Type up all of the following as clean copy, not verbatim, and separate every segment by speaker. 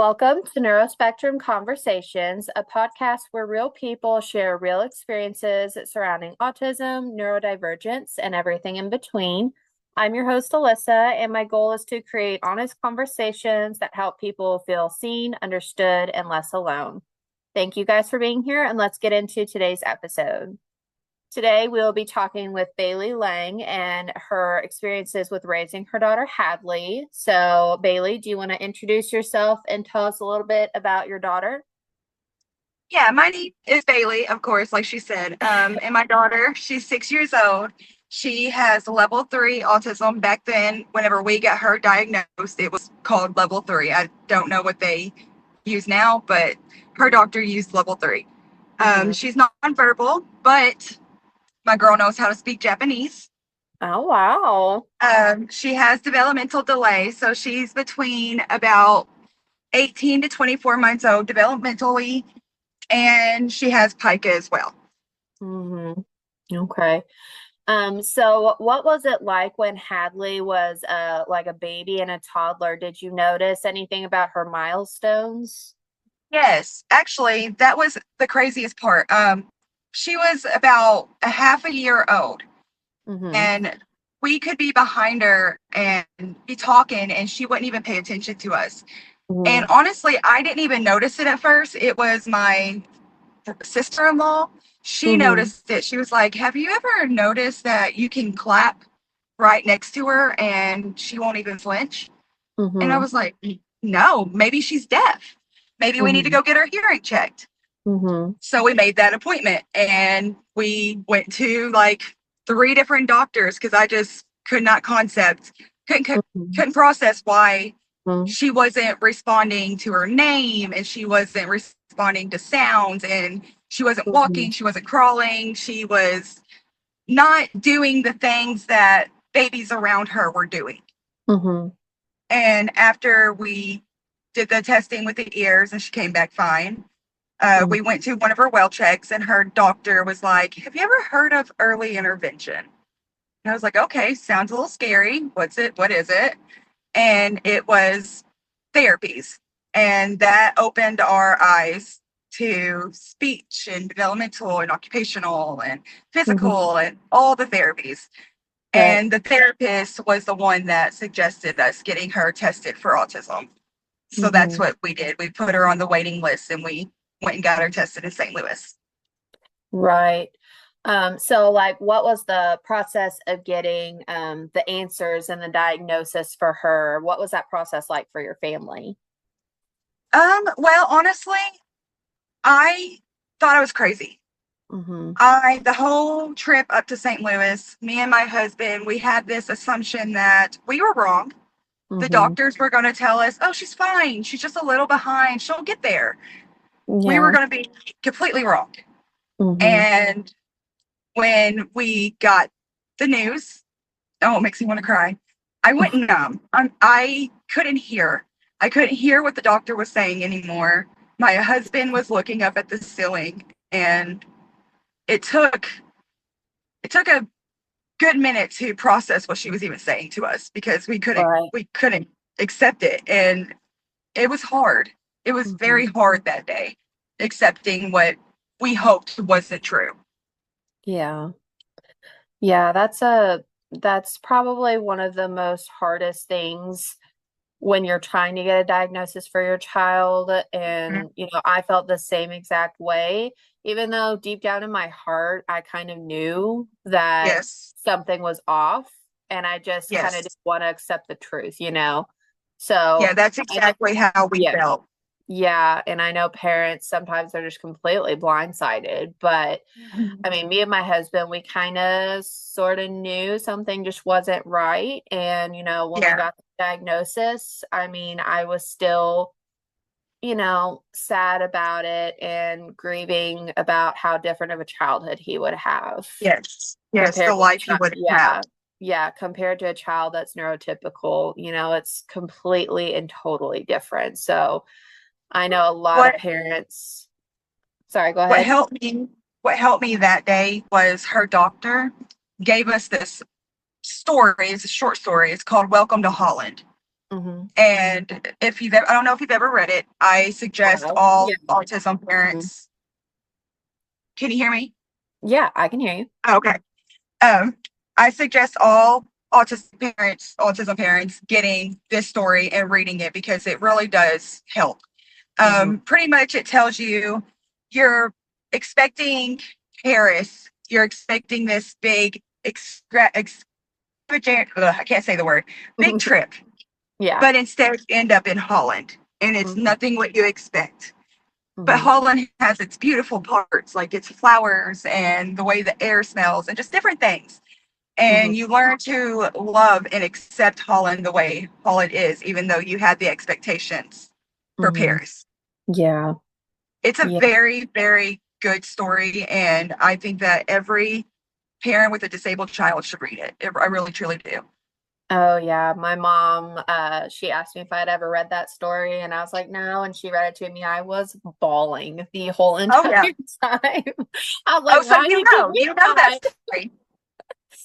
Speaker 1: Welcome to Neurospectrum Conversations, a podcast where real people share real experiences surrounding autism, neurodivergence, and everything in between. I'm your host, Alyssa, and my goal is to create honest conversations that help people feel seen, understood, and less alone. Thank you guys for being here, and let's get into today's episode. Today, we'll be talking with Bailie Lang and her experiences with raising her daughter, Hadlee. So, Bailie, do you want to introduce yourself and tell us a little bit about your daughter?
Speaker 2: Yeah, my name is Bailie, of course, like she said. And my daughter, she's 6 years old. She has level 3 autism. Back then, whenever we got her diagnosed, it was called level 3. I don't know what they use now, but her doctor used level 3.
Speaker 1: Mhm.
Speaker 2: She's not nonverbal, but my girl knows how to speak Japanese.
Speaker 1: Oh, wow.
Speaker 2: She has developmental delay, so she's between about 18 to 24 months old developmentally, and she has pica as well.
Speaker 1: Okay. So what was it like when Hadlee was like a baby and a toddler? Did you notice anything about her milestones?
Speaker 2: Yes, actually, that was the craziest part. She was about a half a year old,
Speaker 1: Mm-hmm.
Speaker 2: and we could be behind her and be talking, and she wouldn't even pay attention to us. And
Speaker 1: Mm-hmm.
Speaker 2: honestly, I didn't even notice it at first. It was my sister-in-law. She
Speaker 1: Mm-hmm.
Speaker 2: noticed it. She was like, "Have you ever noticed that you can clap right next to her and she won't even flinch?" And I
Speaker 1: Mm-hmm.
Speaker 2: was like, "No, maybe she's deaf. Maybe we need to
Speaker 1: Mm-hmm.
Speaker 2: go get her hearing checked."
Speaker 1: Mm-hmm.
Speaker 2: So we made that appointment and we went to like three different doctors because I just could not couldn't process why
Speaker 1: Mm-hmm.
Speaker 2: she wasn't responding to her name, and she wasn't responding to sounds, and she wasn't
Speaker 1: Mm-hmm.
Speaker 2: walking, she wasn't crawling, she was not doing the things that babies around her were doing.
Speaker 1: Mm-hmm.
Speaker 2: And after we did the testing with the ears and she came back fine, we went to one of her well checks, and her doctor was like, "Have you ever heard of early intervention?" And I was like, "Okay, sounds a little scary. What's it? What is it?" And it was therapies. And that opened our eyes to speech and developmental and occupational and
Speaker 1: Mm-hmm.
Speaker 2: physical and all the therapies.
Speaker 1: Right.
Speaker 2: And the therapist was the one that suggested us getting her tested for autism. So that's
Speaker 1: Mm-hmm.
Speaker 2: what we did. We put her on the waiting list and we went and got her tested in St. Louis.
Speaker 1: Right. So like what was the process of getting the answers and the diagnosis for her? What was that process like for your family?
Speaker 2: Well, honestly, I thought I was crazy.
Speaker 1: Mm-hmm.
Speaker 2: The whole trip up to St. Louis, me and my husband, we had this assumption that we were wrong. The
Speaker 1: Mm-hmm.
Speaker 2: doctors were going to tell us, "Oh, she's fine. She's just a little behind. She'll get there." We were
Speaker 1: Yeah.
Speaker 2: going to be completely wrong.
Speaker 1: Mm-hmm.
Speaker 2: And when we got the news, oh, it makes me want to cry. I went numb. I couldn't hear. I couldn't hear what the doctor was saying anymore. My husband was looking up at the ceiling, and it took it took a good minute to process what she was even saying to us because
Speaker 1: Right.
Speaker 2: we couldn't accept it, and it was hard. It was
Speaker 1: Mm-hmm.
Speaker 2: very hard that day accepting what we hoped wasn't true.
Speaker 1: Yeah. Yeah, that's probably one of the most hardest things when you're trying to get a diagnosis for your child.
Speaker 2: Mhm.
Speaker 1: And, I felt the same exact way, even though deep down in my heart, I kind of knew that
Speaker 2: Yes,
Speaker 1: something was off and I just kind of
Speaker 2: yes,
Speaker 1: didn't want to accept the truth. So
Speaker 2: yeah, that's
Speaker 1: I know,
Speaker 2: exactly how we
Speaker 1: yeah,
Speaker 2: felt.
Speaker 1: yeah. And I know parents sometimes are just completely blindsided, but
Speaker 2: Mhm.
Speaker 1: I mean, me and my husband, we kind of sort of knew something just wasn't right. And, when we
Speaker 2: Yeah,
Speaker 1: got the diagnosis, I mean, I was still, sad about it and grieving about how different of a childhood he would have
Speaker 2: yes, yes, the
Speaker 1: compared to
Speaker 2: life he would have.
Speaker 1: yeah, yeah, compared to a child that's neurotypical, it's completely and totally different. So I know a lot of
Speaker 2: What
Speaker 1: parents, sorry, go
Speaker 2: what
Speaker 1: ahead.
Speaker 2: helped me what helped me that day was her doctor gave us this story. It's a short story. It's called Welcome to Holland.
Speaker 1: Mm-hmm.
Speaker 2: And if you've ever, I don't know if you've ever read it, I suggest
Speaker 1: Wow. Yeah.
Speaker 2: all autism
Speaker 1: Mhm.
Speaker 2: parents. Can you hear me?
Speaker 1: Yeah, I can hear you.
Speaker 2: Okay. Um, I suggest all autism parents getting this story and reading it because it really does help.
Speaker 1: Hmm.
Speaker 2: Pretty much it tells you you're expecting Paris, you're expecting this big I can't say the word, big trip,
Speaker 1: Yeah.
Speaker 2: but instead you end up in Holland and it's
Speaker 1: Hmm.
Speaker 2: nothing what you expect. But
Speaker 1: Hmm.
Speaker 2: Holland has its beautiful parts, like its flowers and the way the air smells and just different things.
Speaker 1: Hmm.
Speaker 2: And you learn to love and accept Holland the way Holland is, even though you had the expectations for
Speaker 1: Hmm.
Speaker 2: Paris.
Speaker 1: Yeah.
Speaker 2: It's a
Speaker 1: Yeah.
Speaker 2: very, very good story, and I think that every parent with a disabled child should read it. I really, truly do.
Speaker 1: Oh yeah. My mom, she asked me if I'd ever read that story, and I was like, no. And she read it to me. I was bawling the whole
Speaker 2: Oh
Speaker 1: entire
Speaker 2: yeah.
Speaker 1: time. I was like,
Speaker 2: Oh, so
Speaker 1: why did you
Speaker 2: you
Speaker 1: do
Speaker 2: know that
Speaker 1: that?
Speaker 2: story.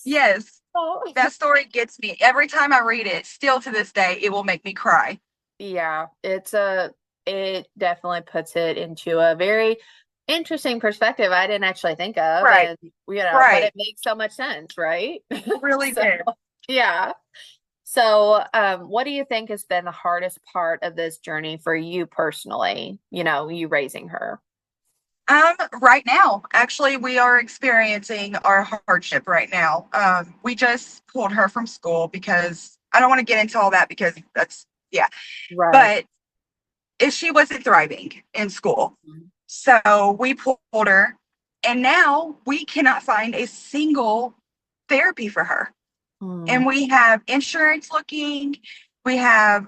Speaker 2: Yes,
Speaker 1: Oh.
Speaker 2: that story gets me every time I read it. Still to this day, it will make me cry.
Speaker 1: Yeah, it definitely puts it into a very interesting perspective I didn't actually think of,
Speaker 2: Right,
Speaker 1: and but it
Speaker 2: right.
Speaker 1: makes so much sense, right?
Speaker 2: Really
Speaker 1: So,
Speaker 2: did.
Speaker 1: yeah. So, what do you think has been the hardest part of this journey for you personally? You raising her.
Speaker 2: Right now, actually, we are experiencing our hardship right now. We just pulled her from school because I don't want to get into all that because that's, yeah.
Speaker 1: Right.
Speaker 2: But if she wasn't thriving in school, so we pulled her, and now we cannot find a single therapy for her. And
Speaker 1: Mm.
Speaker 2: we have insurance looking, we have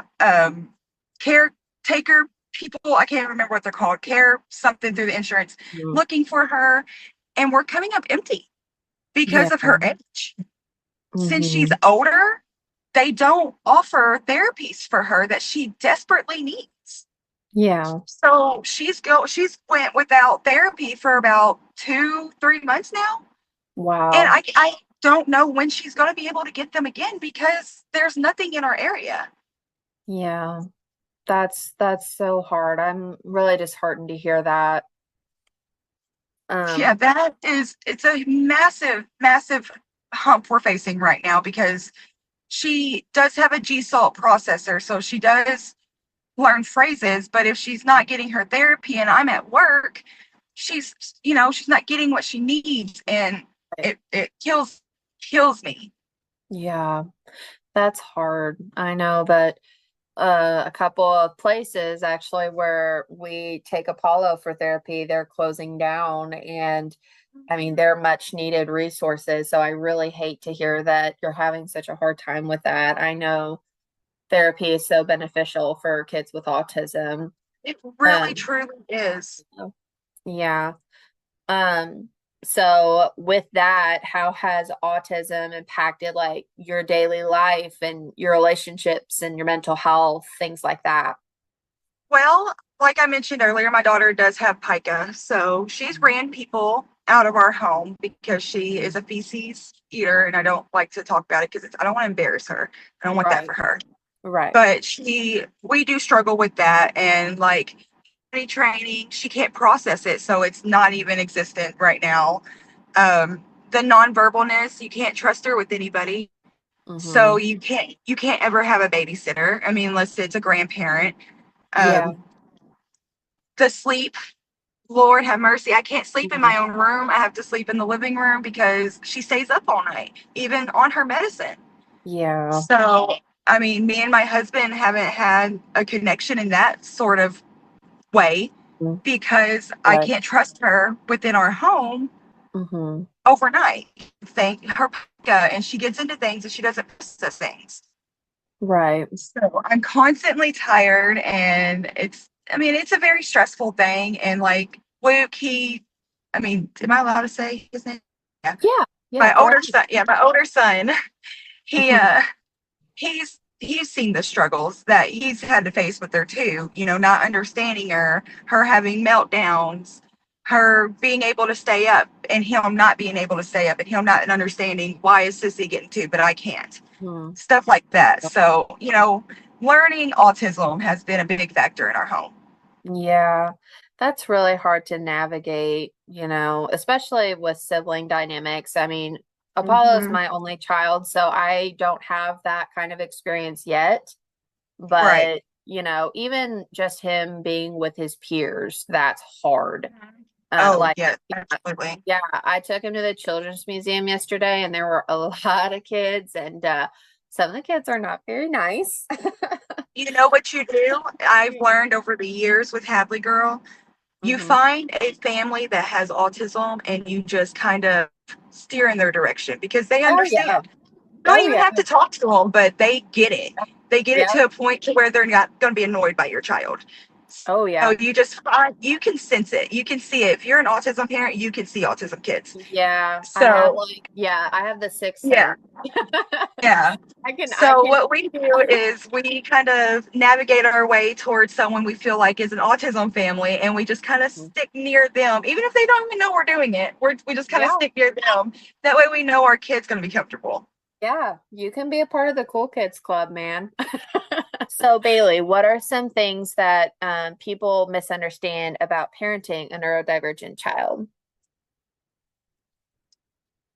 Speaker 2: caretaker people, I can't remember what they're called, care something through the insurance
Speaker 1: Mm.
Speaker 2: looking for her, and we're coming up empty
Speaker 1: Yeah.
Speaker 2: because of her age. Since she's
Speaker 1: Hmm.
Speaker 2: older, they don't offer therapies for her that she desperately needs.
Speaker 1: Yeah.
Speaker 2: So she's went without therapy for about 2, 3 months now. And
Speaker 1: Wow.
Speaker 2: I don't know when she's going to be able to get them again because there's nothing in our area.
Speaker 1: Yeah. That's so hard. I'm really disheartened to hear that.
Speaker 2: Yeah,
Speaker 1: Um,
Speaker 2: it's a massive, massive hump we're facing right now because she does have a G salt processor. So she does learn phrases, but if she's not getting her therapy and I'm at work, she's, she's not getting what she needs. And it kills me.
Speaker 1: yeah. That's hard. I know, but a couple of places actually where we take Apollo for therapy, they're closing down, and I mean, they're much needed resources. So I really hate to hear that you're having such a hard time with that. I know therapy is so beneficial for kids with autism.
Speaker 2: It really,
Speaker 1: Um,
Speaker 2: truly is.
Speaker 1: yeah. Um, so with that, how has autism impacted like your daily life and your relationships and your mental health, things like that?
Speaker 2: Well, like I mentioned earlier, my daughter does have pica. So she's ran people out of our home because she is a feces eater. And I don't like to talk about it because I don't want to embarrass her. I don't want that
Speaker 1: Right,
Speaker 2: for her.
Speaker 1: right.
Speaker 2: But we do struggle with that. And like any training, she can't process it. So it's not even existent right now. The nonverbalness, you can't trust her with anybody. So
Speaker 1: Mm-hmm.
Speaker 2: you can't ever have a babysitter. I mean, unless it's a grandparent.
Speaker 1: Yeah.
Speaker 2: Um, the sleep, Lord have mercy. I can't sleep in
Speaker 1: Mhm.
Speaker 2: my own room. I have to sleep in the living room because she stays up all night, even on her medicine.
Speaker 1: Yeah.
Speaker 2: So, I mean, me and my husband haven't had a connection in that sort of way
Speaker 1: Mhm.
Speaker 2: because I
Speaker 1: Right.
Speaker 2: can't trust her within our home
Speaker 1: Mm-hmm.
Speaker 2: overnight. Thank her, and she gets into things and she doesn't process things.
Speaker 1: Right.
Speaker 2: So I'm constantly tired, and I mean, it's a very stressful thing. And like Luke, I mean, am I allowed to say his name? Yeah.
Speaker 1: Yeah. Yeah.
Speaker 2: My
Speaker 1: Go
Speaker 2: older son, yeah, my older son, he,
Speaker 1: ahead.
Speaker 2: he's seen the struggles that he's had to face with her too, not understanding her having meltdowns, her being able to stay up and him not being able to stay up and him not understanding why is Sissy getting to, but I can't.
Speaker 1: Mhm.
Speaker 2: Stuff like that. So, learning autism has been a big factor in our home.
Speaker 1: Yeah, that's really hard to navigate, especially with sibling dynamics. I mean, Apollo's
Speaker 2: Hmm.
Speaker 1: my only child, so I don't have that kind of experience yet.
Speaker 2: Right.
Speaker 1: But, even just him being with his peers, that's hard.
Speaker 2: Mhm. Oh,
Speaker 1: Like,
Speaker 2: yeah,
Speaker 1: yeah,
Speaker 2: absolutely.
Speaker 1: yeah, I took him to the Children's Museum yesterday, and there were a lot of kids, and some of the kids are not very nice.
Speaker 2: You know what you do? I've learned over the years with Hadley Girl, you
Speaker 1: Hmm.
Speaker 2: find a family that has autism and you just kind of steer in their direction because they
Speaker 1: Oh, yeah.
Speaker 2: understand. You don't
Speaker 1: Oh,
Speaker 2: even
Speaker 1: yeah.
Speaker 2: have to talk to them, but they get it. They get it
Speaker 1: Yep.
Speaker 2: to a point to where they're not going to be annoyed by your child.
Speaker 1: Oh,
Speaker 2: So
Speaker 1: yeah.
Speaker 2: you just find, you can sense it. You can see it. If you're an autism parent, you can see autism kids.
Speaker 1: Yeah,
Speaker 2: So,
Speaker 1: I have the sixth
Speaker 2: yeah.
Speaker 1: sense.
Speaker 2: Yeah.
Speaker 1: I
Speaker 2: So
Speaker 1: can,
Speaker 2: what we do is we kind of navigate our way towards someone we feel like is an autism family, and we just kind of stick near them, even if they don't even know we're doing it. We just kind of
Speaker 1: yeah,
Speaker 2: stick near them. That way, we know our kid's going to be comfortable.
Speaker 1: yeah, you can be a part of the cool kids club, man. So, Bailey, what are some things that people misunderstand about parenting a neurodivergent child?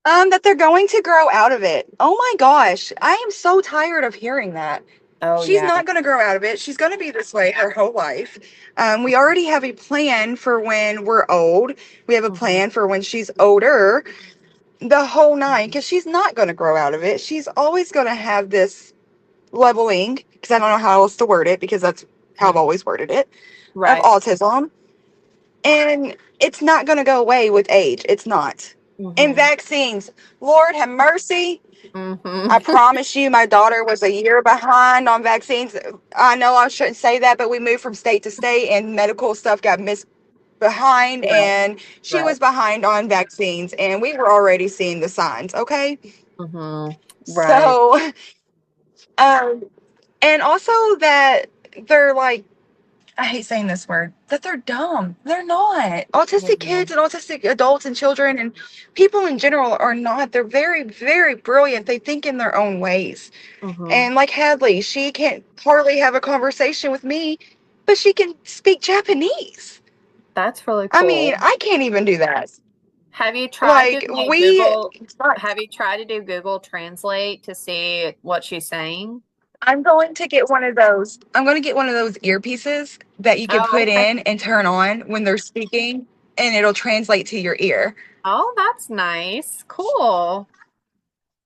Speaker 2: That they're going to grow out of it. Oh my gosh, I am so tired of hearing that.
Speaker 1: Oh,
Speaker 2: She's
Speaker 1: yeah.
Speaker 2: not going to grow out of it. She's going to be this way her whole life. We already have a plan for when we're old. We have a
Speaker 1: Hmm.
Speaker 2: plan for when she's older, the whole nine, because she's not going to grow out of it. She's always going to have this leveling, because I don't know how else to word it, because that's how I've always worded it, of
Speaker 1: Right.
Speaker 2: autism. And it's not going to go away with age. It's not. And
Speaker 1: Hmm.
Speaker 2: vaccines, Lord have mercy.
Speaker 1: Hmm.
Speaker 2: I promise you, my daughter was a year behind on vaccines. I know I shouldn't say that, but we moved from state to state and medical stuff got missed behind,
Speaker 1: Right.
Speaker 2: and she
Speaker 1: Right.
Speaker 2: was behind on vaccines, and we were already seeing the signs. Okay.
Speaker 1: Hmm. Right.
Speaker 2: So, um, and also that they're like, I hate saying this word, that they're dumb. They're not. Autistic
Speaker 1: Hmm.
Speaker 2: kids and autistic adults and children and people in general are not. They're very, very brilliant. They think in their own ways.
Speaker 1: Hmm.
Speaker 2: And like Hadley, she can't hardly have a conversation with me, but she can speak Japanese.
Speaker 1: That's really
Speaker 2: I mean,
Speaker 1: cool.
Speaker 2: I can't even do that.
Speaker 1: Have you tried to
Speaker 2: Like,
Speaker 1: like
Speaker 2: we,
Speaker 1: Google, have you tried to do Google Translate to see what she's saying?
Speaker 2: I'm going to get one of those. I'm going to get one of those earpieces that you can
Speaker 1: Oh,
Speaker 2: put
Speaker 1: okay.
Speaker 2: in and turn on when they're speaking, and it'll translate to your ear.
Speaker 1: Oh, that's nice. Cool.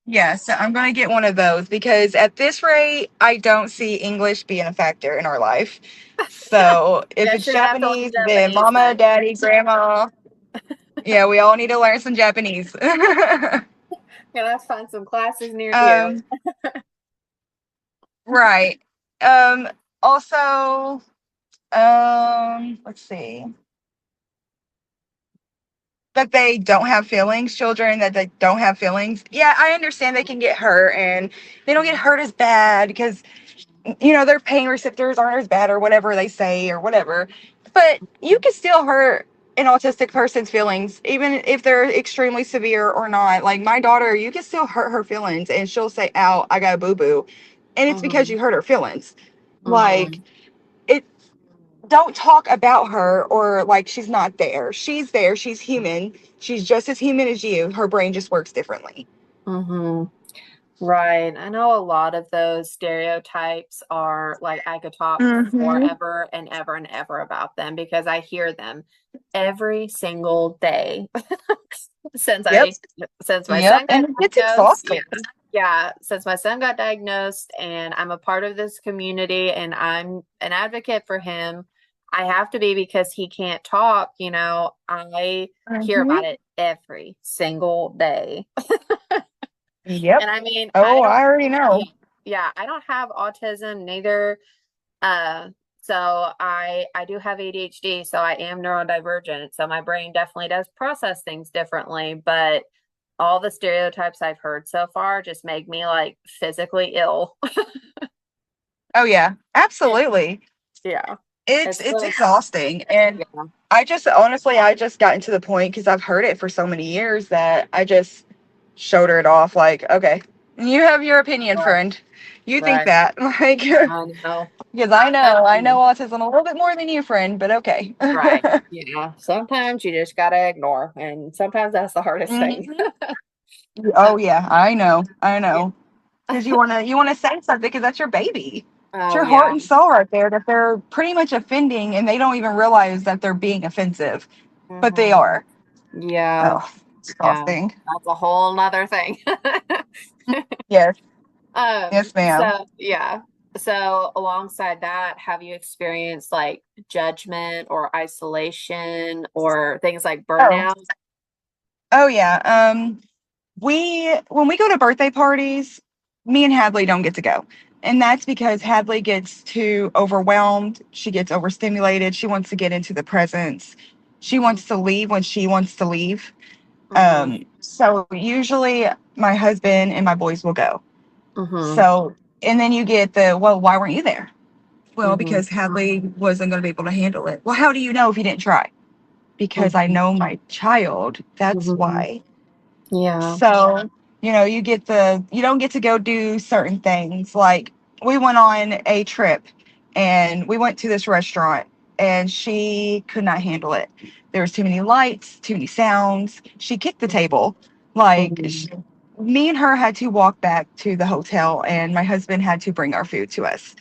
Speaker 2: Yeah, so I'm going to get one of those because at this rate, I don't see English being a factor in our life. So if
Speaker 1: Guess
Speaker 2: it's
Speaker 1: you're gonna have to learn
Speaker 2: Japanese, then
Speaker 1: Japanese
Speaker 2: mama,
Speaker 1: then.
Speaker 2: daddy, grandma, yeah, we all need to learn some Japanese.
Speaker 1: Gonna have to find some classes near you.
Speaker 2: um, right. Um, also, let's see. That they don't have feelings, children that they don't have feelings. Yeah, I understand they can get hurt and they don't get hurt as bad because their pain receptors aren't as bad or whatever they say or whatever. But you can still hurt an autistic person's feelings, even if they're extremely severe or not. Like my daughter, you can still hurt her feelings and she'll say, ow, I got a boo boo. And it's because
Speaker 1: Hmm.
Speaker 2: you hurt her feelings. Like,
Speaker 1: Hmm.
Speaker 2: it, don't talk about her or like she's not there. She's there. She's human. She's just as human as you. Her brain just works differently.
Speaker 1: Hmm. Right. I know a lot of those stereotypes are like I could talk
Speaker 2: Mm-hmm.
Speaker 1: forever and ever and ever about them because I hear them every single day since
Speaker 2: Yep.
Speaker 1: I since my
Speaker 2: Yep.
Speaker 1: son got
Speaker 2: And it gets
Speaker 1: diagnosed.
Speaker 2: exhausting.
Speaker 1: Yeah, since my son got diagnosed and I'm a part of this community and I'm an advocate for him, I have to be because he can't talk, I hear
Speaker 2: Mm-hmm.
Speaker 1: about it every single day.
Speaker 2: Yep.
Speaker 1: And I mean,
Speaker 2: Oh, I already know.
Speaker 1: yeah, I don't have autism neither. Uh, so I do have ADHD, so I am neurodivergent. So my brain definitely does process things differently, but all the stereotypes I've heard so far just make me like physically ill.
Speaker 2: Oh yeah, absolutely.
Speaker 1: Yeah.
Speaker 2: It's
Speaker 1: It's
Speaker 2: it's
Speaker 1: really,
Speaker 2: exhausting, and
Speaker 1: yeah.
Speaker 2: I just honestly I just gotten to the point because I've heard it for so many years that I just shoulder it off like, okay. You have your opinion,
Speaker 1: Right.
Speaker 2: friend. You think
Speaker 1: Right.
Speaker 2: that. Like,
Speaker 1: I know.
Speaker 2: because
Speaker 1: But,
Speaker 2: I know autism a little bit more than you, friend, but okay.
Speaker 1: right. Yeah. Sometimes you just gotta ignore, and sometimes that's the hardest thing.
Speaker 2: Mhm. Oh yeah, I
Speaker 1: Yeah.
Speaker 2: know. Because you wanna say something because that's your baby. It's
Speaker 1: Oh
Speaker 2: your heart
Speaker 1: yeah.
Speaker 2: and soul right there that they're pretty much offending and they don't even realize that they're being offensive, but they
Speaker 1: Hmm.
Speaker 2: are.
Speaker 1: Yeah.
Speaker 2: Oh,
Speaker 1: Yeah.
Speaker 2: exhausting.
Speaker 1: That's a whole nother thing.
Speaker 2: Yes, yes, ma'am.
Speaker 1: So yeah. So alongside that, have you experienced like judgment or isolation or things like
Speaker 2: Oh,
Speaker 1: burnout?
Speaker 2: oh yeah. We when we go to birthday parties, me and Hadley don't get to go. And that's because Hadley gets too overwhelmed. She gets overstimulated. She wants to get into the presents. She
Speaker 1: Hmm.
Speaker 2: wants to leave when she wants to leave.
Speaker 1: Hmm.
Speaker 2: So usually my husband and my boys will go.
Speaker 1: Hmm.
Speaker 2: So, and then you get the, well, why weren't you there? Well,
Speaker 1: Hmm.
Speaker 2: because Hadley wasn't going to be able to handle it. Well, how do you know if you didn't try? Because I
Speaker 1: Hmm.
Speaker 2: know my child. That's
Speaker 1: Hmm.
Speaker 2: why.
Speaker 1: Yeah.
Speaker 2: So, you get you don't get to go do certain things. Like we went on a trip and we went to this restaurant and she could not handle it. There was too many lights, too many sounds. She kicked the table. Like
Speaker 1: Hmm.
Speaker 2: me and her had to walk back to the hotel and my husband had to bring our food to us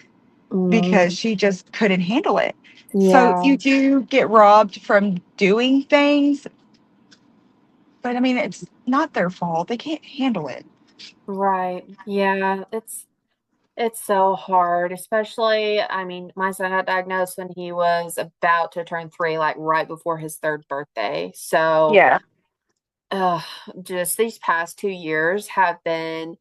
Speaker 1: Hmm.
Speaker 2: because she just couldn't handle it. So
Speaker 1: Yeah.
Speaker 2: you do get robbed from doing things, but I mean, it's not their fault. They can't handle it.
Speaker 1: Right. Yeah. It's so hard, especially, I mean, my son got diagnosed when he was about to turn 3, like right before his third birthday. So,
Speaker 2: Yeah.
Speaker 1: uh, just these past 2 years have been,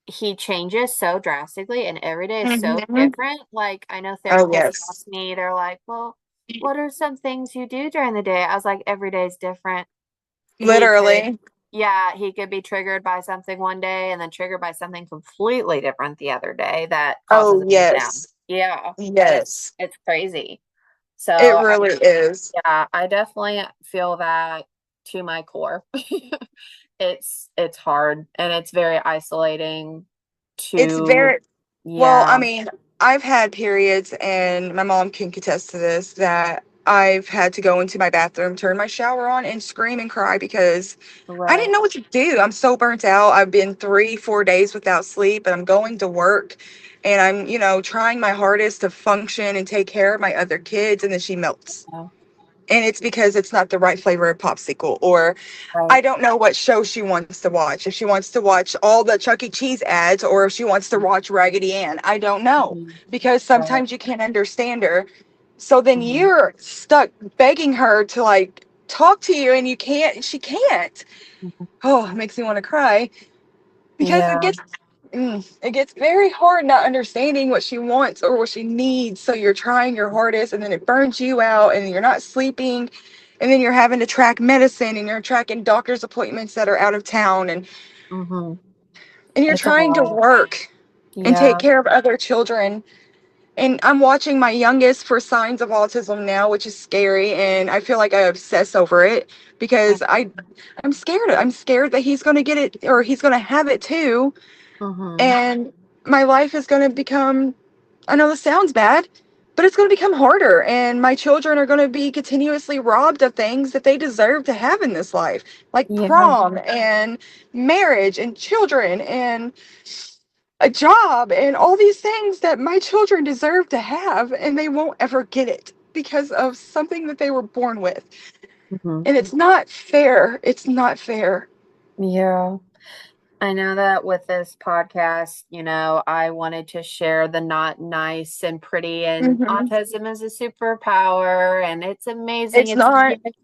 Speaker 1: he changes so drastically, and every day is so
Speaker 2: Hmm.
Speaker 1: different. Like, I know
Speaker 2: Oh,
Speaker 1: therapists
Speaker 2: yes.
Speaker 1: ask me, they're like, well, what are some things you do during the day? I was like, every day is different. He could,
Speaker 2: Literally.
Speaker 1: yeah, he could be triggered by something one day and then triggered by something completely different the other day that causes
Speaker 2: Oh,
Speaker 1: him to down.
Speaker 2: yes.
Speaker 1: Yeah,
Speaker 2: Yes.
Speaker 1: it's crazy. So
Speaker 2: It really is.
Speaker 1: yeah, I definitely feel that to my core. It's hard and it's very isolating
Speaker 2: It's
Speaker 1: to,
Speaker 2: very, well, I
Speaker 1: yeah,
Speaker 2: mean, I've had periods, and my mom can contest to this, that I've had to go into my bathroom, turn my shower on, and scream and cry because I didn't
Speaker 1: right.
Speaker 2: know what to do. I'm so burnt out. I've been 3, 4 days without sleep, and I'm going to work, and I'm, trying my hardest to function and take care of my other kids, and then she melts.
Speaker 1: Yeah,
Speaker 2: And it's because it's not the right flavor of popsicle, or
Speaker 1: right.
Speaker 2: I don't know what show she wants to watch. If she wants to watch all the Chuck E. Cheese ads or if she wants to watch Raggedy Ann, I don't know,
Speaker 1: Mhm.
Speaker 2: because
Speaker 1: Right.
Speaker 2: sometimes you can't understand her. So then
Speaker 1: Mhm.
Speaker 2: you're stuck begging her to like talk to you and you can't, she can't.
Speaker 1: Mhm.
Speaker 2: Oh, it makes me want to cry because
Speaker 1: Yeah.
Speaker 2: it gets very hard not understanding what she wants or what she needs. So you're trying your hardest and then it burns you out and you're not sleeping, and then you're having to track medicine and you're tracking doctor's appointments that are out of town,
Speaker 1: Hmm.
Speaker 2: and you're
Speaker 1: It's a
Speaker 2: trying to
Speaker 1: lot.
Speaker 2: work and take
Speaker 1: Yeah.
Speaker 2: care of other children. And I'm watching my youngest for signs of autism now, which is scary, and I feel like I obsess over it because I'm scared. I'm scared that he's going to get it or he's going to have it too,
Speaker 1: Hmm.
Speaker 2: and my life is going to become, I know this sounds bad, but it's going to become harder, and my children are going to be continuously robbed of things that they deserve to have in this life, like
Speaker 1: Yeah.
Speaker 2: prom and marriage and children and a job and all these things that my children deserve to have, and they won't ever get it because of something that they were born with.
Speaker 1: Hmm.
Speaker 2: And it's not fair. It's not fair.
Speaker 1: Yeah. I know that with this podcast, I wanted to share the not nice and pretty, and
Speaker 2: Hmm.
Speaker 1: autism is a superpower and it's amazing.
Speaker 2: It's
Speaker 1: It's a
Speaker 2: not.
Speaker 1: gift.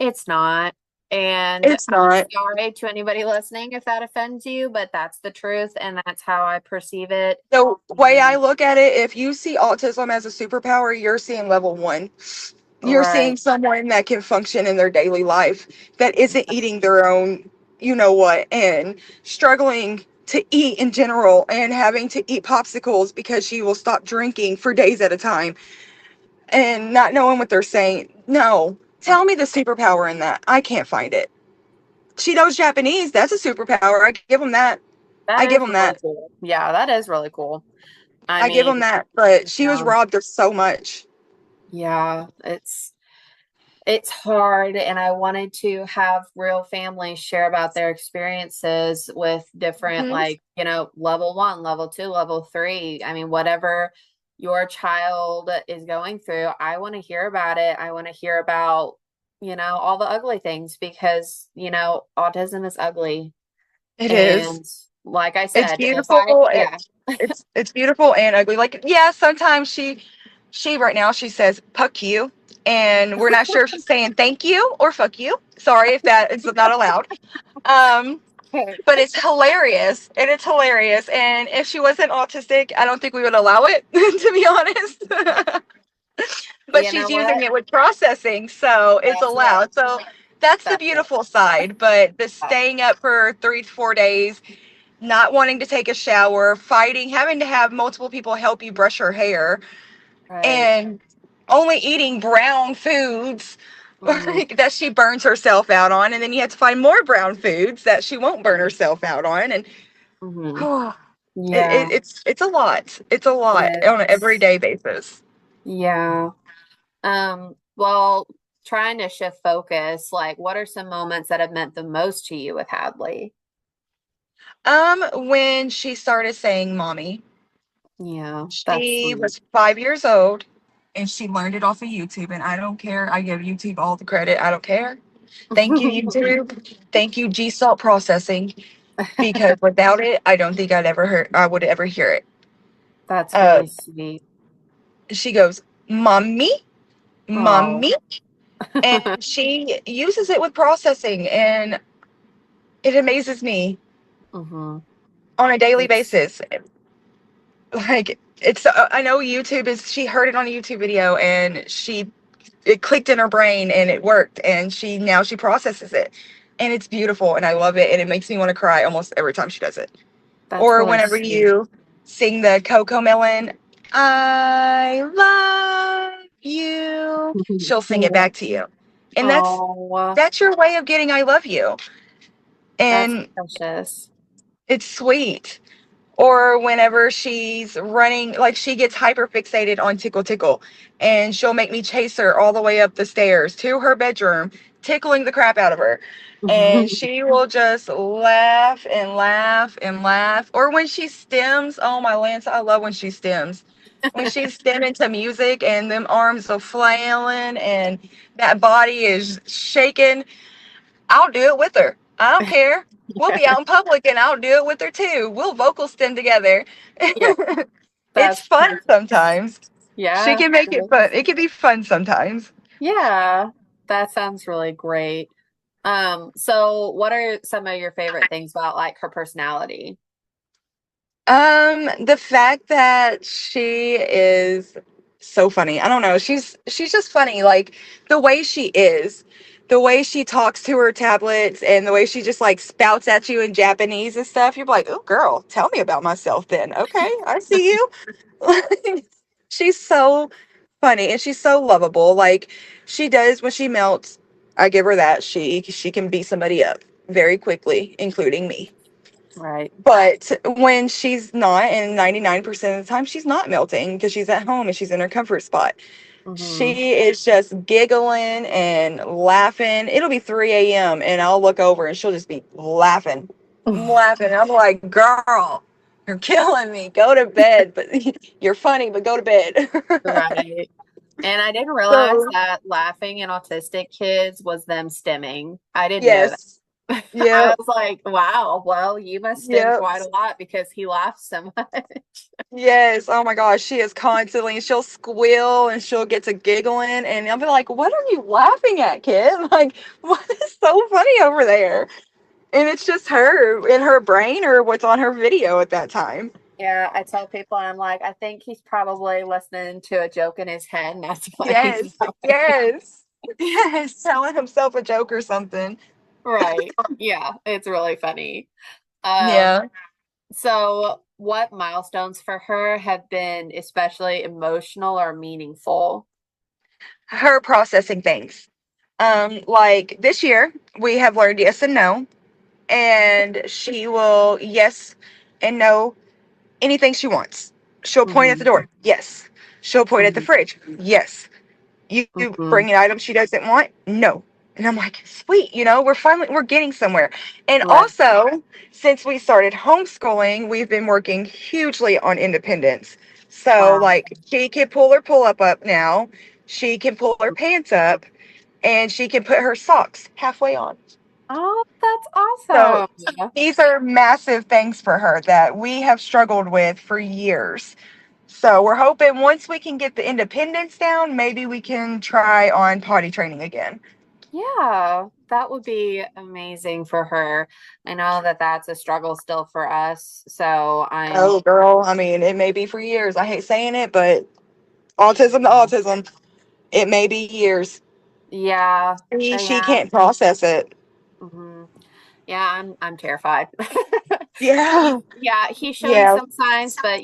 Speaker 1: It's not. And
Speaker 2: It's
Speaker 1: I'm
Speaker 2: not.
Speaker 1: sorry to anybody listening if that offends you, but that's the truth and that's how I perceive it.
Speaker 2: The way I
Speaker 1: And
Speaker 2: look at it, if you see autism as a superpower, you're seeing level one. You're seeing
Speaker 1: right.
Speaker 2: someone that can function in their daily life, that isn't eating their own, you know what, and struggling to eat in general and having to eat popsicles because she will stop drinking for days at a time and not knowing what they're saying. No, tell me the superpower in that. I can't find it. She knows Japanese. That's a superpower. I give them that.
Speaker 1: That
Speaker 2: I give
Speaker 1: is
Speaker 2: them
Speaker 1: really
Speaker 2: that.
Speaker 1: cool. Yeah, that is really cool. I
Speaker 2: I give
Speaker 1: mean,
Speaker 2: them that. But she was
Speaker 1: yeah,
Speaker 2: robbed of so much.
Speaker 1: yeah, it's hard, and I wanted to have real families share about their experiences with different,
Speaker 2: Hmm.
Speaker 1: like, level one, level two, level three. I mean, whatever your child is going through, I want to hear about it. I want to hear about, all the ugly things because, autism is ugly.
Speaker 2: It is.
Speaker 1: And like I
Speaker 2: It's
Speaker 1: said,
Speaker 2: beautiful.
Speaker 1: yeah.
Speaker 2: It's beautiful and ugly. Like, yeah, sometimes she right now she says "puck you," and we're not sure if she's saying "thank you" or "fuck you." Sorry if that is not allowed. Um, but it's hilarious, and it's hilarious. And if she wasn't autistic, I don't think we would allow it, to be honest. But
Speaker 1: You
Speaker 2: she's
Speaker 1: know
Speaker 2: using
Speaker 1: what?
Speaker 2: it with processing, so it's
Speaker 1: That's it.
Speaker 2: allowed. So that's the
Speaker 1: That's it.
Speaker 2: beautiful side. But the
Speaker 1: That-
Speaker 2: staying up for 3 to 4 days, not wanting to take a shower, fighting, having to have multiple people help you brush her hair,
Speaker 1: Right.
Speaker 2: and only eating brown foods
Speaker 1: Hmm.
Speaker 2: that she burns herself out on, and then you have to find more brown foods that she won't burn herself out on, and
Speaker 1: Hmm.
Speaker 2: oh,
Speaker 1: Yeah,
Speaker 2: it's a lot. It's a
Speaker 1: it
Speaker 2: lot on an
Speaker 1: is.
Speaker 2: everyday basis.
Speaker 1: Yeah. Well, trying to shift focus, like what are some moments that have meant the most to you with Hadley?
Speaker 2: When she started saying "mommy,"
Speaker 1: Yeah, that's
Speaker 2: she
Speaker 1: sweet.
Speaker 2: was 5 years old, and she learned it off of YouTube. And I don't care. I give YouTube all the credit. I don't care. Thank you, YouTube. Thank you, G Salt Processing, because without it, I don't think I would ever hear it.
Speaker 1: That's
Speaker 2: Uh,
Speaker 1: really sweet.
Speaker 2: she goes, "Mommy,
Speaker 1: Oh.
Speaker 2: mommy," and she uses it with processing, and it amazes me
Speaker 1: Hmm.
Speaker 2: on a daily
Speaker 1: It's
Speaker 2: basis. Like, it's I know YouTube is she heard it on a YouTube video, and she it clicked in her brain, and it worked, and she processes it, and it's beautiful, and I love it, and it makes me want to cry almost every time she does it.
Speaker 1: that's
Speaker 2: Or
Speaker 1: really
Speaker 2: whenever
Speaker 1: sweet.
Speaker 2: you sing the Coco Melon, "I love you," she'll sing it back to you. And
Speaker 1: Oh,
Speaker 2: that's your way of getting "I love you."
Speaker 1: that's
Speaker 2: And
Speaker 1: precious.
Speaker 2: it's sweet. Or whenever she's running, like she gets hyper fixated on tickle tickle, and she'll make me chase her all the way up the stairs to her bedroom, tickling the crap out of her. And she will just laugh and laugh and laugh. Or when she stems, oh my Lance, I love when she stems. When she's stemming to music and them arms are flailing and that body is shaking, I'll do it with her. I don't care. We'll be out in public and I'll do it with her too. We'll vocal stem together.
Speaker 1: Yeah,
Speaker 2: It's
Speaker 1: that's
Speaker 2: fun
Speaker 1: perfect.
Speaker 2: sometimes. She
Speaker 1: Yeah,
Speaker 2: can make it fun. It can be fun sometimes.
Speaker 1: yeah, that sounds really great. So what are some of your favorite things about like her personality?
Speaker 2: The fact that she is so funny. I don't know. She's just funny. Like the way she is, the way she talks to her tablets, and the way she just like spouts at you in Japanese and stuff. You're like, oh girl, tell me about myself then. Okay, I see you. Like, she's so funny and she's so lovable. Like she does when she melts. I give her that. She can beat somebody up very quickly, including me.
Speaker 1: Right.
Speaker 2: But when she's not, and 99% of the time she's not melting because she's at home and she's in her comfort spot.
Speaker 1: Hmm.
Speaker 2: She is just giggling and laughing. It'll be 3 a.m. and I'll look over and she'll just be laughing, laughing. I'm like, girl, you're killing me. Go to bed. But you're funny, but go to bed.
Speaker 1: Right. And I didn't realize
Speaker 2: So,
Speaker 1: that laughing in autistic kids was them stimming. I didn't know that.
Speaker 2: yes.
Speaker 1: I
Speaker 2: Yep.
Speaker 1: was like, wow, well, you must stim
Speaker 2: Yep.
Speaker 1: quite a lot because he laughs so much.
Speaker 2: Yes. Oh my gosh. She is constantly, she'll squeal and she'll get to giggling. And I'll be like, what are you laughing at, kid? Like, what is so funny over there? And it's just her in her brain or what's on her video at that time.
Speaker 1: Yeah, I tell people, I'm like, I think he's probably listening to a joke in his head, and that's why he's
Speaker 2: Yes.
Speaker 1: laughing.
Speaker 2: Yes. Yes. Telling himself a joke or something.
Speaker 1: Right. Yeah, it's really funny. Um,
Speaker 2: Yeah.
Speaker 1: so what milestones for her have been especially emotional or meaningful?
Speaker 2: Her processing things. Like this year, we have learned yes and no. And she will, yes. and know anything she wants. She'll point at the
Speaker 1: Mm-hmm.
Speaker 2: door. Yes. She'll point at the
Speaker 1: Mm-hmm.
Speaker 2: fridge. Yes. You
Speaker 1: Mm-hmm.
Speaker 2: bring an item she doesn't want? No. And I'm like, sweet, we're getting somewhere. And
Speaker 1: Right.
Speaker 2: also, since we started homeschooling, we've been working hugely on independence. So
Speaker 1: Wow.
Speaker 2: like she can pull her pull up now, she can pull her pants up, and she can put her socks halfway on.
Speaker 1: Oh, that's
Speaker 2: So
Speaker 1: awesome.
Speaker 2: these are massive things for her that we have struggled with for years. So we're hoping once we can get the independence down, maybe we can try on potty training again.
Speaker 1: Yeah, that would be amazing for her. I know that that's a struggle still for us. So I'm,
Speaker 2: Oh, girl, I mean, it may be for years. I hate saying it, but autism to
Speaker 1: yeah,
Speaker 2: autism, it may be years.
Speaker 1: yeah,
Speaker 2: She
Speaker 1: yeah.
Speaker 2: can't process it.
Speaker 1: Hmm. Yeah, I'm terrified.
Speaker 2: Yeah,
Speaker 1: He's showing
Speaker 2: yeah.
Speaker 1: some signs, but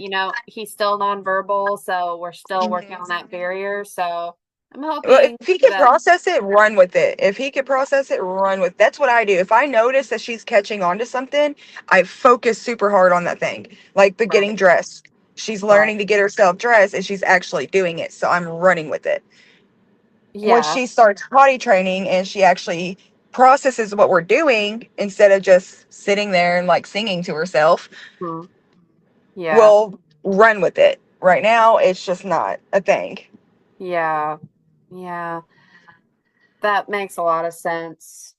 Speaker 1: he's still nonverbal, so we're still working on
Speaker 2: Mhm.
Speaker 1: that barrier. So I'm
Speaker 2: Well,
Speaker 1: hoping
Speaker 2: if he can
Speaker 1: that,
Speaker 2: process it, run with it. If he can process it, run with. That's what I do. If I notice that she's catching on to something, I focus super hard on that thing. Like the getting
Speaker 1: right,
Speaker 2: dressed. She's
Speaker 1: right.
Speaker 2: learning to get herself dressed, and she's actually doing it. So I'm running with it. Once
Speaker 1: Yeah.
Speaker 2: she starts potty training and she actually processes what we're doing instead of just sitting there and like singing to herself,
Speaker 1: Mhm. Yeah.
Speaker 2: we'll run with it. Right now, it's just not a thing.
Speaker 1: Yeah. Yeah. That makes a lot of sense.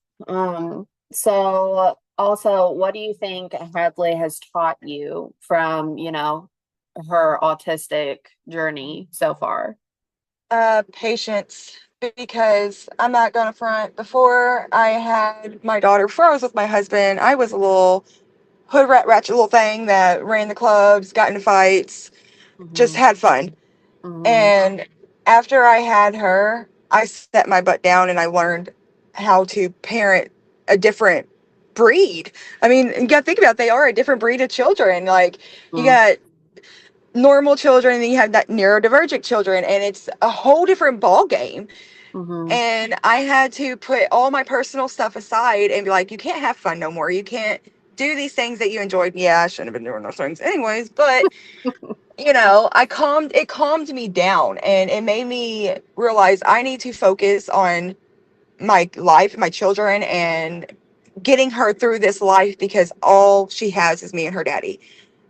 Speaker 1: So also, what do you think Hadley has taught you from, her autistic journey so far?
Speaker 2: Patience, because I'm not gonna front. Before I had my daughter, before I was with my husband, I was a little hood rat ratchet little thing that ran the clubs, got into fights, just
Speaker 1: Hmm.
Speaker 2: had fun.
Speaker 1: Hmm.
Speaker 2: And after I had her, I set my butt down and I learned how to parent a different breed. I mean, you gotta think about it, they are a different breed of children. Like you
Speaker 1: Hmm.
Speaker 2: got normal children and then you have that neurodivergent children, and it's a whole different ball game.
Speaker 1: Hmm.
Speaker 2: And I had to put all my personal stuff aside and be like, you can't have fun no more. You can't do these things that you enjoyed. Yeah, I shouldn't have been doing those things anyways, but it calmed me down, and it made me realize I need to focus on my life, my children, and getting her through this life, because all she has is me and her daddy.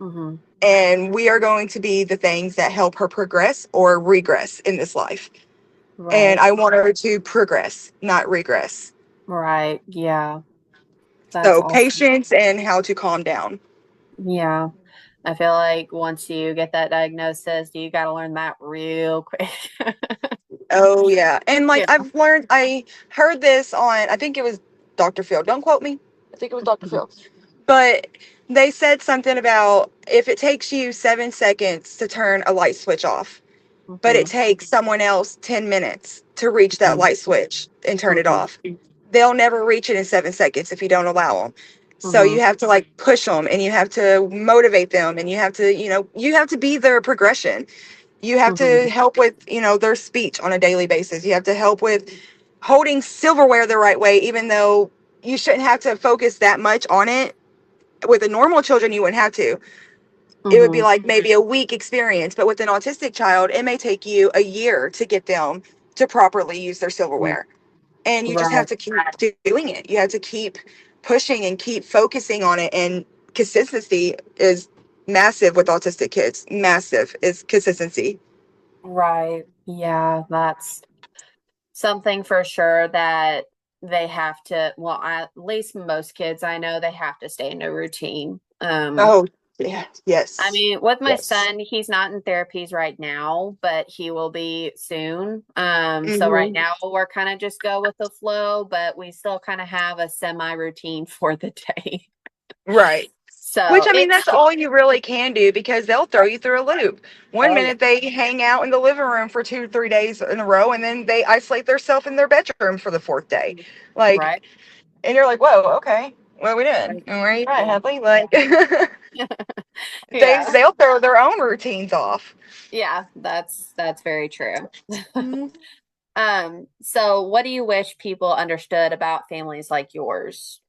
Speaker 1: Hmm.
Speaker 2: And we are going to be the things that help her progress or regress in this life. And
Speaker 1: Right.
Speaker 2: I want her to progress, not regress.
Speaker 1: Right. Yeah. That's
Speaker 2: So
Speaker 1: awesome.
Speaker 2: patience and how to calm down.
Speaker 1: Yeah. I feel like once you get that diagnosis, you got to learn that real quick.
Speaker 2: Oh yeah. And like
Speaker 1: Yeah.
Speaker 2: I heard this on, I think it was Dr. Phil. Don't quote me. I think it was Dr.
Speaker 1: Mhm.
Speaker 2: Phil. But they said something about if it takes you 7 seconds to turn a light switch off, but it
Speaker 1: Mhm.
Speaker 2: takes someone else 10 minutes to reach that
Speaker 1: Mhm.
Speaker 2: light switch and turn it
Speaker 1: Mhm.
Speaker 2: off, they'll never reach it in 7 seconds if you don't allow them. So you
Speaker 1: Mhm.
Speaker 2: have to like push them, and you have to motivate them, and you have to, you have to be their progression. You have to
Speaker 1: Mhm.
Speaker 2: help with, their speech on a daily basis. You have to help with holding silverware the right way, even though you shouldn't have to focus that much on it. With the normal children, you wouldn't have to. It would be
Speaker 1: Mhm.
Speaker 2: like maybe a week experience, but with an autistic child, it may take you a year to get them to properly use their
Speaker 1: Mhm.
Speaker 2: silverware. And you just have
Speaker 1: Right.
Speaker 2: to keep doing it. You have to keep pushing and keep focusing on it. And consistency is massive with autistic kids. Massive is consistency.
Speaker 1: Right. Yeah, that's something for sure that they have to, well, at least most kids I know they have to stay in a routine.
Speaker 2: Oh, yeah.
Speaker 1: I
Speaker 2: Yes.
Speaker 1: mean, with my
Speaker 2: Yes.
Speaker 1: son, he's not in therapies right now, but he will be soon. So right
Speaker 2: Hmm.
Speaker 1: now we're kind of just go with the flow, but we still kind of have a semi routine for the day.
Speaker 2: Right. Which,
Speaker 1: So
Speaker 2: I mean,
Speaker 1: it's,
Speaker 2: that's all you really can do, because they'll throw you through a loop. One
Speaker 1: oh yeah,
Speaker 2: minute they hang out in the living room for 2 or 3 days in a row, and then they isolate themselves in their bedroom for the fourth day. Like,
Speaker 1: right,
Speaker 2: and you're like, whoa, okay, what are we doing?
Speaker 1: right,
Speaker 2: And where are you at,
Speaker 1: yeah,
Speaker 2: Hadley? Like,
Speaker 1: yeah,
Speaker 2: they'll throw their own routines off.
Speaker 1: yeah, that's very true.
Speaker 2: Mhm.
Speaker 1: So what do you wish people understood about families like yours?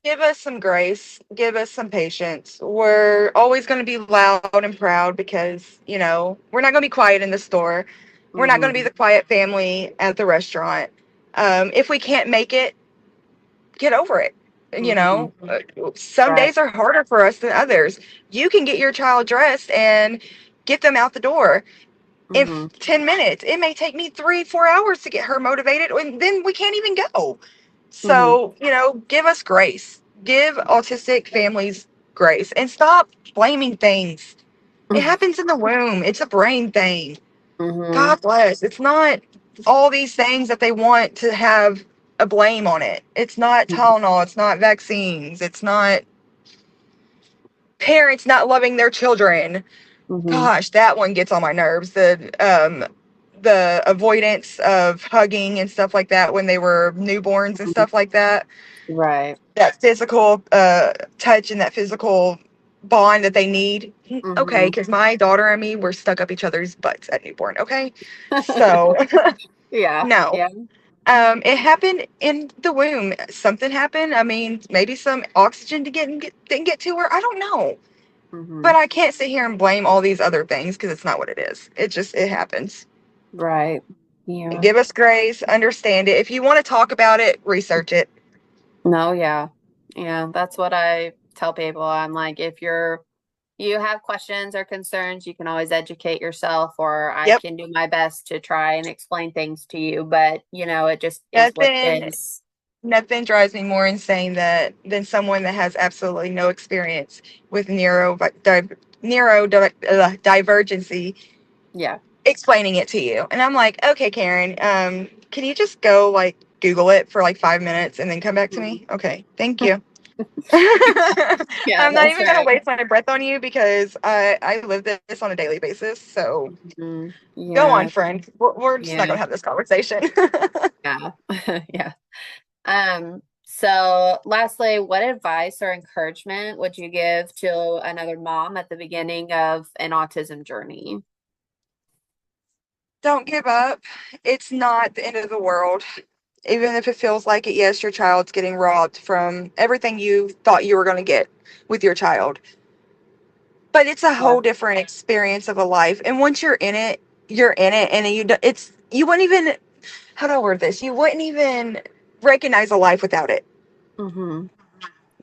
Speaker 2: Give us some grace. Give us some patience. We're always going to be loud and proud because, we're not going to be quiet in the store. We're not going to be
Speaker 1: Mm-hmm.
Speaker 2: the quiet family at the restaurant. If we can't make it, get over it.
Speaker 1: Mm-hmm.
Speaker 2: Some
Speaker 1: Right.
Speaker 2: days are harder for us than others. You can get your child dressed and get them out the door in
Speaker 1: Mm-hmm.
Speaker 2: 10 minutes. It may take me 3, 4 hours to get her motivated, and then we can't even go.
Speaker 1: Mm-hmm.
Speaker 2: So, give us grace. Give autistic families grace and stop blaming things. It happens in the womb, it's a brain thing.
Speaker 1: Mm-hmm.
Speaker 2: God bless. It's not all these things that they want to have a blame on it. It's not Tylenol. It's not vaccines. It's not parents not loving their children.
Speaker 1: Mm-hmm.
Speaker 2: Gosh, that one gets on my nerves. The avoidance of hugging and stuff like that when they were newborns and stuff like that.
Speaker 1: Right.
Speaker 2: That physical touch and that physical bond that they need. Okay,
Speaker 1: Mm-hmm.
Speaker 2: because my daughter and me were stuck up each other's butts at newborn. Okay, so
Speaker 1: Yeah.
Speaker 2: no.
Speaker 1: Yeah.
Speaker 2: It happened in the womb. Something happened. I mean, maybe some oxygen didn't get to her. I don't know.
Speaker 1: Mm-hmm.
Speaker 2: But I can't sit here and blame all these other things because it's not what it is. It happens.
Speaker 1: Right. Yeah.
Speaker 2: Give us grace, understand it. If you want to talk about it, research it.
Speaker 1: No, yeah. Yeah, that's what I tell people. I'm like, if you have questions or concerns, you can always educate yourself, or I
Speaker 2: Yep.
Speaker 1: can do my best to try and explain things to you, but it just is what it
Speaker 2: Nothing
Speaker 1: is.
Speaker 2: nothing drives me more insane than someone that has absolutely no experience with neurodivergency
Speaker 1: Yeah.
Speaker 2: explaining it to you. And I'm like, okay, Karen, can you just go like Google it for like 5 minutes and then come back to
Speaker 1: Mhm.
Speaker 2: me? Okay, thank you.
Speaker 1: Yeah,
Speaker 2: I'm not
Speaker 1: that's
Speaker 2: even gonna
Speaker 1: right.
Speaker 2: waste my breath on you because I live this on a daily basis. So
Speaker 1: Mhm.
Speaker 2: go on,
Speaker 1: Yeah.
Speaker 2: friend. We're just not
Speaker 1: Yeah.
Speaker 2: gonna have this conversation.
Speaker 1: Yeah. Yeah. So lastly, what advice or encouragement would you give to another mom at the beginning of an autism journey?
Speaker 2: Don't give up. It's not the end of the world. Even if it feels like it, yes, your child's getting robbed from everything you thought you were going to get with your child. But it's a
Speaker 1: Yeah.
Speaker 2: whole different experience of a life. And once you're in it, you're in it. And you wouldn't even, how do I word this? You wouldn't even recognize a life without it.
Speaker 1: Mm-hmm.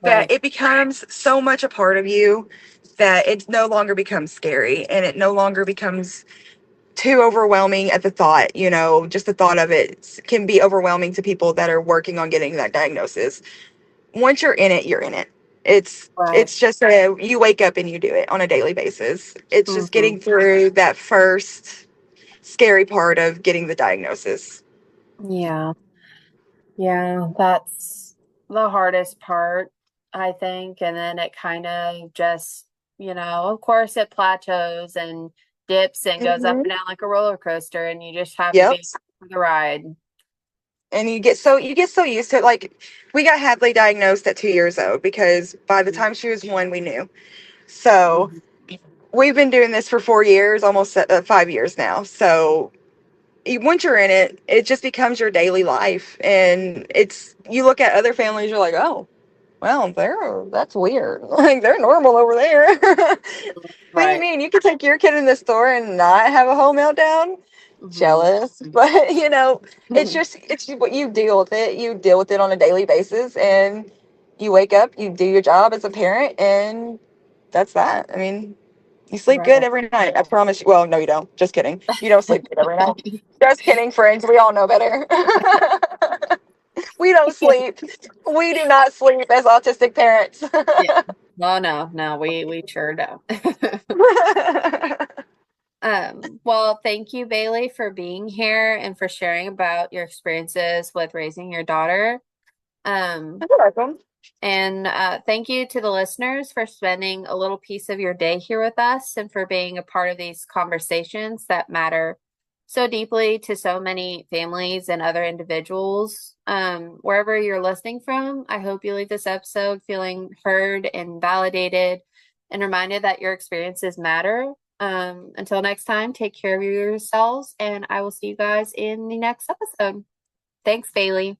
Speaker 2: That
Speaker 1: Right.
Speaker 2: it becomes so much a part of you that it no longer becomes scary and it no longer becomes too overwhelming at the thought. Just the thought of it can be overwhelming to people that are working on getting that diagnosis. Once you're in it, you're in it.
Speaker 1: Right.
Speaker 2: It's just you wake up and you do it on a daily basis. It's just
Speaker 1: Mm-hmm.
Speaker 2: getting through that first scary part of getting the diagnosis.
Speaker 1: Yeah. Yeah, that's the hardest part, I think. And then it kind of just, of course it plateaus and dips and goes up
Speaker 2: Hmm.
Speaker 1: and down like a roller coaster, and you just have to
Speaker 2: Yep.
Speaker 1: be for the ride.
Speaker 2: And you get so used to it. Like we got Hadley diagnosed at 2 years old because by the time she was one, we knew. So
Speaker 1: Mm-hmm.
Speaker 2: we've been doing this for 4 years, almost 5 years now. So once you're in it, it just becomes your daily life. And you look at other families, you're like, oh, well, that's weird. Like they're normal over there. What do you
Speaker 1: Right.
Speaker 2: mean? You could take your kid in the store and not have a whole meltdown?
Speaker 1: Mm-hmm.
Speaker 2: Jealous. But it's what you deal with it. You deal with it on a daily basis and you wake up, you do your job as a parent, and that's that. I mean, you sleep good
Speaker 1: Right.
Speaker 2: every night. I promise you. Well, no, you don't. Just kidding. You don't sleep good every night. Just kidding, friends. We all know better. We don't sleep. We do not sleep as autistic parents.
Speaker 1: Yeah. No, no, no, we sure don't. Well, thank you, Bailey, for being here and for sharing about your experiences with raising your daughter. Um,
Speaker 2: You're welcome.
Speaker 1: And thank you to the listeners for spending a little piece of your day here with us and for being a part of these conversations that matter so deeply to so many families and other individuals. Wherever you're listening from, I hope you leave this episode feeling heard and validated and reminded that your experiences matter. Until next time, take care of yourselves, and I will see you guys in the next episode. Thanks, Bailey.